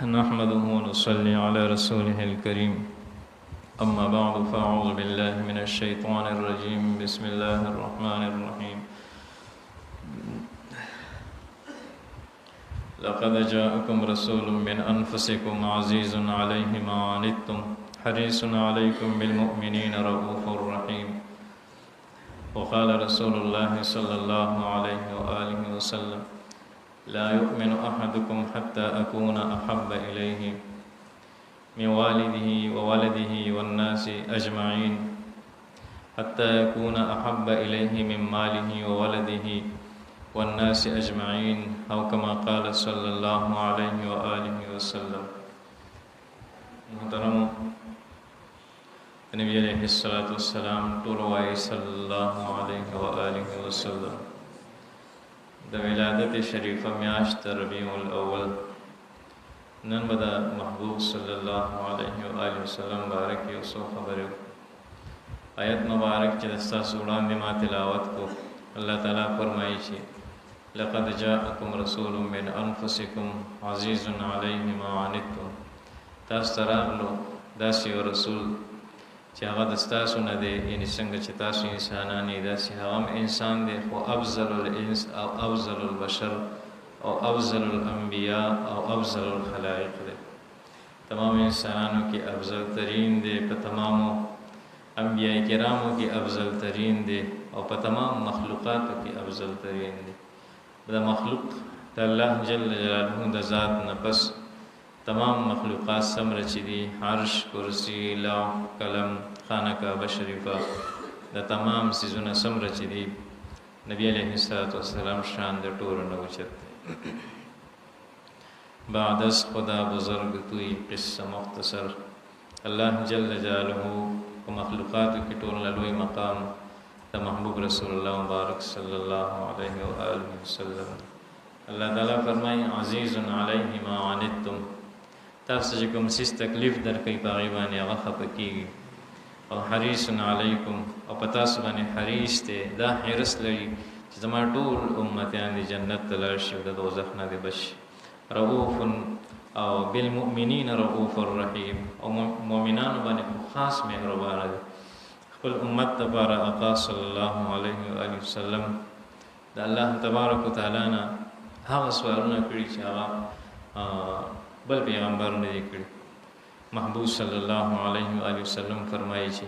نحمده ونصلي على رسوله الكريم أما بعد فأعوذ بالله من الشيطان الرجيم بسم الله الرحمن الرحيم لقد جاءكم رسول من أنفسكم عزيز عليه ما عنتم حريص عليكم بالمؤمنين رؤوف رحيم وقال رسول الله صلى الله عليه وآله وسلم لا يؤمن أحدكم حتى أكون أحب إليه من والده وولده والناس أجمعين حتى يكون أحب إليه من ماله وولده والناس أجمعين أو كما قال صلى الله عليه وآله وسلم. محترم نبی علیہ الصلاة والسلام طولوائی صلی اللہ علیہ وآلہ وسلم د ولادت شریفه میاشت ربیع الاول نن به د محبوب صلی الله علیه و آله وسلم بارک یو څو خبرې آیت مبارک چې ستاسو وړاندې ما تلاوت کو الله تعالی فرمایي چې لقد جاءکم رسول من انفسکم عزیز علیه ما عنتم تاسو ته راغلو داسې یو رسول چې هغه د ستاسو نه دی یعنې څنګه چې تاسو انسانان یې داسې هغه هم انسان دی خو افضل الانس او افضل البشر او افضل الانبیاء او افضل الخلائق دی تمام انسانانو کې افضل ترین دی په تمامو انبیاء کرامو کې افضل ترین دی او په تمام مخلوقاتو کې افضل ترین دی د مخلوق د الله جل جلاله د ذات نه پس تمام مخلوقات سمره چې دي عرش کرسی لوح قلم خانه کعبه شریفه د تمام سیزونه سمره چې دي نبی علیه السلام شان د ټولو نه اوچت دی بعد از خدا بزرگ توی قصه مختصر الله جل جلاله په مخلوقاتو کې ټول لوی مقام د محبوب رسول الله مبارک صلی الله علیه و آله وسلم الله تعالی فرمایي عزیز علیه ما عنتم تاسو چې کوم سیس تکلیف درکوي په هغې باندې هغه خفه کېږي او حریص علیکم او په تاسو باندې حریص دی دا حرص لري چې زما ټول امتیان دي جنت ته لاړ شي او د دوزخ نه دې بچ شي رؤوف او بالمؤمنین رؤوف الرحیم او مؤمنانو باندې خاص مهربانه دی خپل امت دپاره آقا صلی الله علیه وآله وسلم د الله تبارک وتعالی نه هغه سوالونه کړي چې هغه بل پیغمبر نه دی کړی محبوب صلی الله علیه و آله وسلم فرمایي چې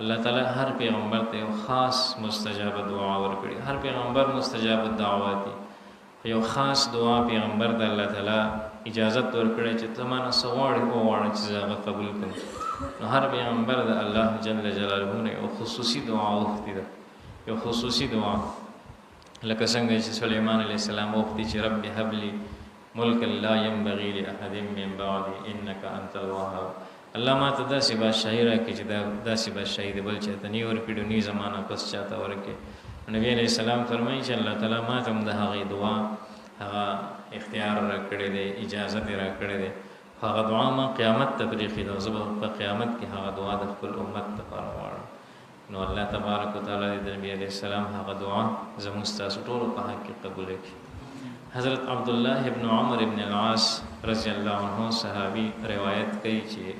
الله تعالی هر پیغمبر ته یو خاص مستجاب دعا ورکړي هر پیغمبر مستجاب دعوات دي یو خاص دعا پیغمبر د الله تعالی اجازه ورکړي چې تمانه سوال وغواړي چې هغه قبول کړي نو هر پیغمبر د الله جل جلاله نه یو خصوصي دعا وکړي یو خصوصي دعا لکه څنګه چې سليمان علیه السلام وکړي چې رب هب لي ملک لا ينبغي لاحد من بعدي انك انت الوهاب الله ما ته داسې بادشاهي راکړي چې داسې بادشاهي د بل چاته نه ورکړي نی زمانه پس چاته ورکړي نبی علیه السلام فرمایي چې الله تعالی ما ته هم د هغې دعا هغه اختیار راکړی دی اجازت یې راکړی دی هغه دعا ما قیامت ته پرېښې ده زه به په قیامت کې هغه دعا د خپل امت لپاره غواړم نو الله تبارک وتعالی د نبی علیه السلام هغه دعا زموږ ستاسو ټولو په حق کې قبوله کړي حضرت عبدالله ابن عمر ابن العاص رضی اللہ عنہ صحابی روایت کئی چې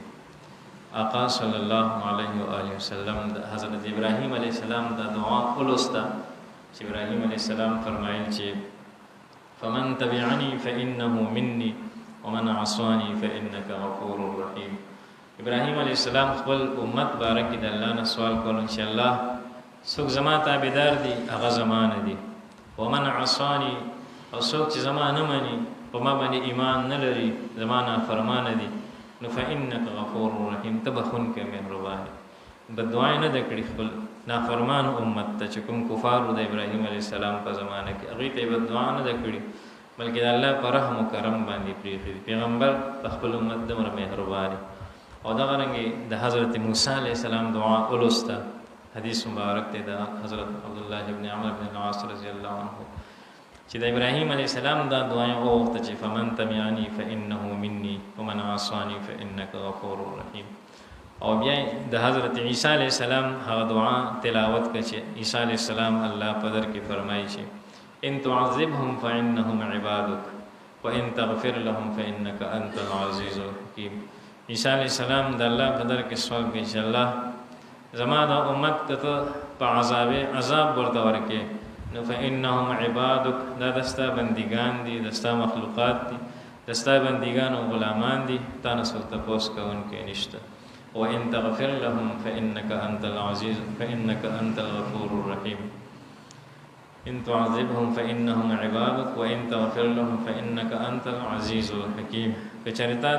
آقا صلی الله علیه و آله وسلم حضرت ابراهیم علیه السلام دا دعا ولستا چې ابراهیم علیه السلام فرمایل چې فمن تبعنی فانه مني ومن عصاني فانك غفور رحیم ابراهیم علیه السلام خپل امت بارک د الله نه سوال کولو چې الله څوک زما تابعدار دي هغه زما نه دي ومن عصاني او څوک چې زما نه مني په ما باندې ایمان نه لري زما نافرمانه دي نو فانک غفور رحیم ته بخونکی مهربان بددعا نه ده کړې خپل نافرمان امت ته چې کوم کفارو د ابراهیم علیه السلام په زمانه کې هغې ته یې بددعا نه ده کړې بلکې د الله په رحم و کرم باندې پرېښي دي پیغمبر د خپل امت دومره مهربان او دغه رنګې د حضرت موسی علیه السلام دعا ولسته حدیث مبارک دی د حضرت عبدالله ابن عمر بن العاص رضی الله عنه چې د ابراهیم علیه السلام دا دعا وغوښته چې فمن تبعنی فانه مني ومن عصاني فانك غفور رحیم او بیا د حضرت عیسی علیه السلام هغه دعا تلاوت کړه چې عیسی علیه السلام الله په در کې فرمایي چې ان تعذبهم فانهم عبادك وإن تغفر لهم فإنك أنت العزيز الحكيم. عیسی علیہ السلام د الله په در کې سوال کوي چې الله زما د امت ته په عذاب ورته ورکې، نو فإنهم عبادک، دا دستا بندگان دي، دستا مخلوقات دي، دستا بندگان او غلامان دي، تا نه څوک تپوس کوونکی نشته. وإن تغفر لهم فإنك أنت العزيز فإنك أنت الغفور الرحيم. إن تعذبهم فإنهم عبادك وإن تغفر لهم فإنك أنت العزيز الحكيم. کچریتا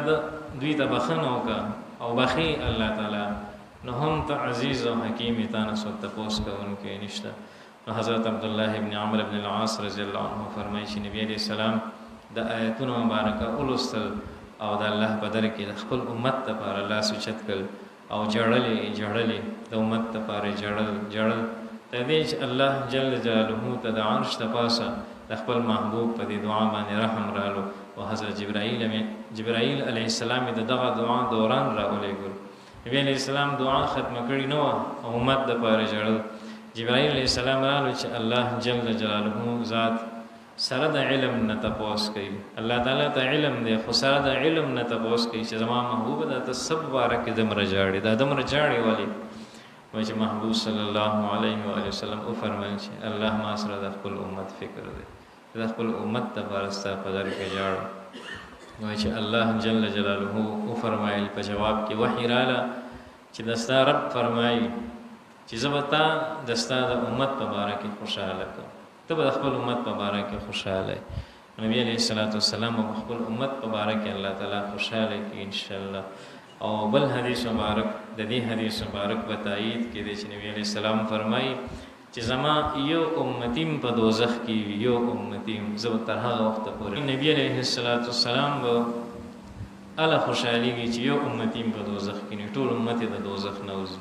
دوی ته بخنه وکړه او بخي الله تعالی، نو هم ته عزیز او حکیم تا نه څوک تپوس کوونکی نشته. نو حضرت عبدالله ابن عمرو ابن العاص رضی الله عنه فرمایي چې نبی علیہ السلام د آیتونو مبارکه ولوستل او د الله په در کې د خپل امت لپاره لاس اوچت کړ او جړلې د امت لپاره جړل د دې چې الله جل جلاله ته د عرش ته پاسه د خپل محبوب په دې دعا باندې رحم رالو او حضرت جبرائیل علیه السلام د دغه دعا دوران راولېږل. نبی علیہ السلام دعا ختمه کړې نو او امت د پاره جړل. جبرائیل علیه السلام رالو چې الله جل جلاله ذات سره د علم نه تپوس کوي، الله تعالی ته علم دی خو سره د علم نه تپوس کوي چې زما محبوب د تسب بارک دمر جاړي دا دمر جاړي والی وای چې محبوب صلی الله علیه و آله وسلم او فرمایي چې الله ما سره د خپل امت فکر دی، د خپل امت ته پرستا په در کې جاړ. وای چې الله جل جلاله او فرمایي په جواب کې وحی رااله چې دستا رب فرمایي چې زبتا دستا د امت په باره کې خوشاله کړ، ته د خپل امت په باره کې خوشاله. نبی علیہ الصلوۃ والسلام په خپل امت په باره کې الله تعالی خوشاله کی ان شاء الله. او بل حدیث مبارک د دې حدیث مبارک په تایید کې دی چې نبی علیہ السلام فرمایي چې زما یو امتیم په دوزخ کې یو امتیم زو تر هغه وخت پورې نبی علیہ الصلوۃ والسلام به الله خوشاليږي چې یو امتیم په دوزخ کې نه ټول امت د دوزخ نه وځي.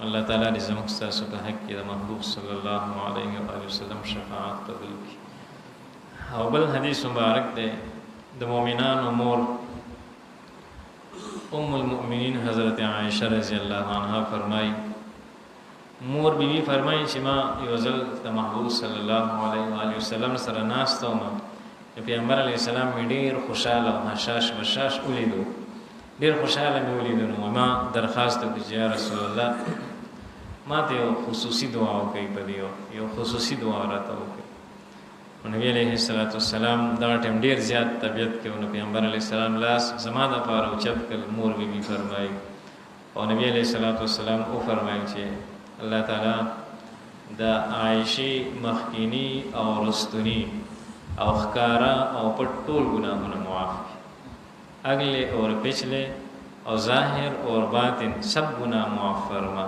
الله تعالی دې زموږ ستاسو په حق کې د محبوب صلی الله علیه و آله وسلم شفاعت قبول کړي. او بل حدیث مبارک دی د مؤمنانو مور ام المؤمنین حضرت عائشہ رضی الله عنها فرمایي مور بیبي فرمایي چې ما یو ځل د محبوب صلی الله علیه و آله وسلم سره ناست وم، پیغمبر علیه السلام ډیر خوشاله او حشاش بشاش ولیدو، ډیر خوشاله مې ولیدو. نو ما درخواست وکړ چې یا رسول الله ما ته یو خصوصي دعا وکړئ، په دې یو خصوصي دعا راته وکړئ. نبی علیہ الصلوۃ والسلام دا ټیم ډیر زیات طبیعت کې نو پیغمبر علیہ السلام لاس زما د پاره اوچت کړ. مور بیبي فرمایي او نبی علیہ الصلوۃ والسلام او فرمایي چې الله تعالی د عائشہ مخکینی او رستنی او خکارا او پټ ټول ګناهونه معاف کړي، اگلے اور پچھلے اور ظاہر اور باطن سب گناہ معاف فرما.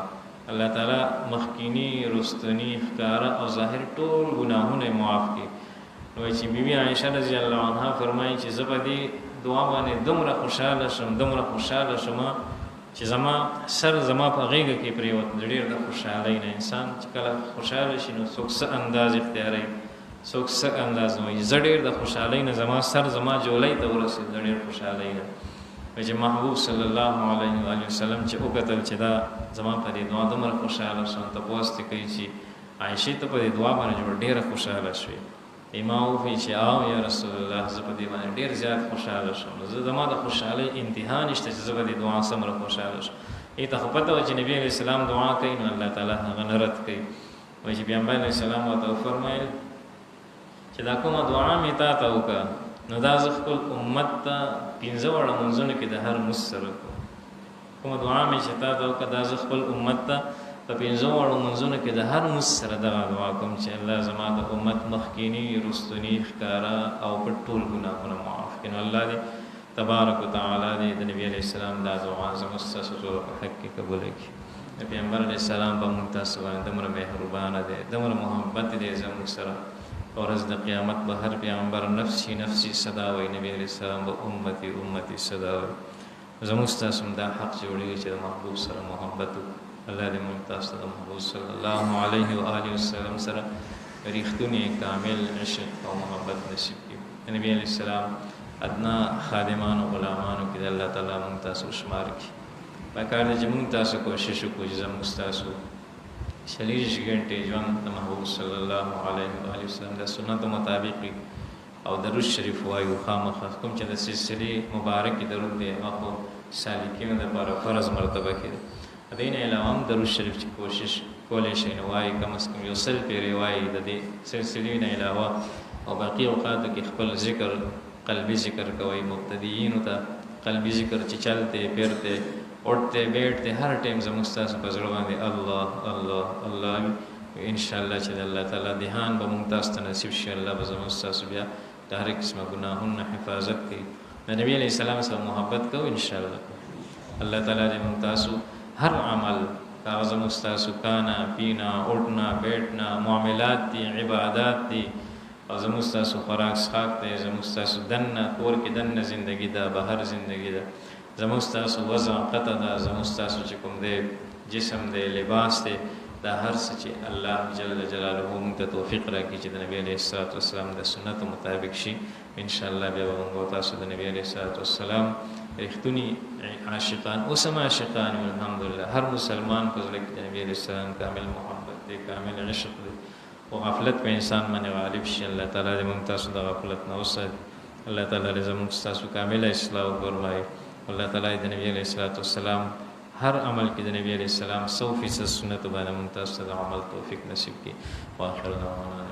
اللہ تعالی مخکینی رستنی خکارا اور ظاہر ټول گناهونه معاف کړي. نو چې بیبي عائشہ رضی الله عنها فرمایي چې زبدي دعا باندې دومره خوشاله شم چې زما سر زما په غیږ کې پریوت. ډېر د خوشالۍ نه انسان چې کله خوشاله شي نو څوک څه انداز اختیاري، څوک څه انداز وایي. زه ډېر د خوشالۍ نه زما سر زما جولۍ ته ورسېد، ډېر خوشالۍ نه. چې محبوب صلی الله علیه و آله وسلم چې وکتل چې دا زما په دې دعا دومره خوشاله شوم، تپوس ته کوي چې عائشہ ته په دې دعا باندې ډېره خوشاله شوې. امام وفي چې او یا رسول الله زه په دې باندې ډېر زیات خوشاله شوم، زه زما د خوشالۍ انتها نشته چې زه په دې دعا سمره خوشاله شم. ایته خو پته و چې نبی علیہ السلام دعا کوي نو الله تعالی هغه نه رد کوي. وایي چې پیغمبر علیہ السلام ورته فرمایل چې دا کومه دعا مې تا ته وکړه نو دا زه خپل امت ته 15 وړه منځونه کې د هر مسره کومه دعا مې چې تا ته وکړه دا زه خپل امت ته په 15 وړو منځونه کې د هر مسره دغه دعا کوم چې الله زما د امت مخکینی رستنی ښکارا او په ټول ګناهونه معاف کړي. الله دې تبارک وتعالى دې د نبی علیہ السلام دا دعا زموږ ستاسو په حق کې قبول کړي. پیغمبر علیہ السلام په موږ تاسو باندې دمر مهربان دي، دمر محبت دي زموږ سره. اور از د قیامت به هر پیغمبر نفسی نفسی صدا وای، نبی علیہ السلام به امتی امتی صدا وای. زموږ ستاسو دا حق جوړیږي چې د محبوب سره محبت الله دې موږ تاسو ته محبوب صلی الله علیه و آله وسلم سره ریښتونی کامل عشق او محبت نصیب کړي. نبی علیہ السلام ادنا خادمان او غلامان کې الله تعالی موږ تاسو شمار کړي. پکار دې چې موږ تاسو کوشش وکړو چې زموږ تاسو 40 غنټې ژوند د محبوب صلی الله علیه و آله وسلم د سنت مطابق او درود شریف وایو خامخا کوم چې د سلسله مبارک درود دی هغه سالکینو لپاره فرض مرتبه کړي دین علاوه هم درود شریف چې کوشش کولای شي نو وایي کم از کم یو سل پیری وایي د دې سلسله نه علاوه او باقي اوقات کې خپل ذکر قلبي ذکر کوي مبتدیین ته قلبي ذکر چې چلته پیرته اٹھتے بیٹھتے هر ټیم زموږ تاسو په زړه باندې الله الله الله ان شاء الله چې الله تعالی دهان به مونږ تاسو ته نصیب شي الله به زموږ تاسو بیا د هر قسمه ګناهونو حفاظت کوي د نبی علیہ السلام سره محبت کو ان شاء الله الله تعالی دې مونږ تاسو هر عمل کاغذ مستاسو کانا پینا اٹھنا بیٹھنا معاملات دي عبادات دي او زموږ تاسو خوراک څښاک دی زموږ تاسو دنه کور کې دنه زندگی ده بهر زندگی ده زموږ تاسو وضع قطع ده زموږ تاسو چې کوم دی جسم دی لباس دی دا هر څه چې الله جل جلاله موږ ته توفیق راکړي چې د نبی علیه الصلاۃ والسلام د سنت مطابق شي ان شاء الله بیا موږ تاسو د نبی علیه الصلاۃ والسلام رښتونی عاشقان او سم عاشقان الحمدلله هر مسلمان په ځل کې د نبی علیه السلام کامل محبت دی کامل عشق دی او غفلت په انسان باندې غالب شي الله تعالی دې موږ تاسو د غفلت نه وساتي الله تعالی دې زموږ تاسو کامل اصلاح وکړي الله تعالی د نبی علیه الصلاۃ والسلام هر عمل کې د نبی علیه السلام 100% سنت باندې ممتاز عمل توفیق نصیب کړي واخر دعوانا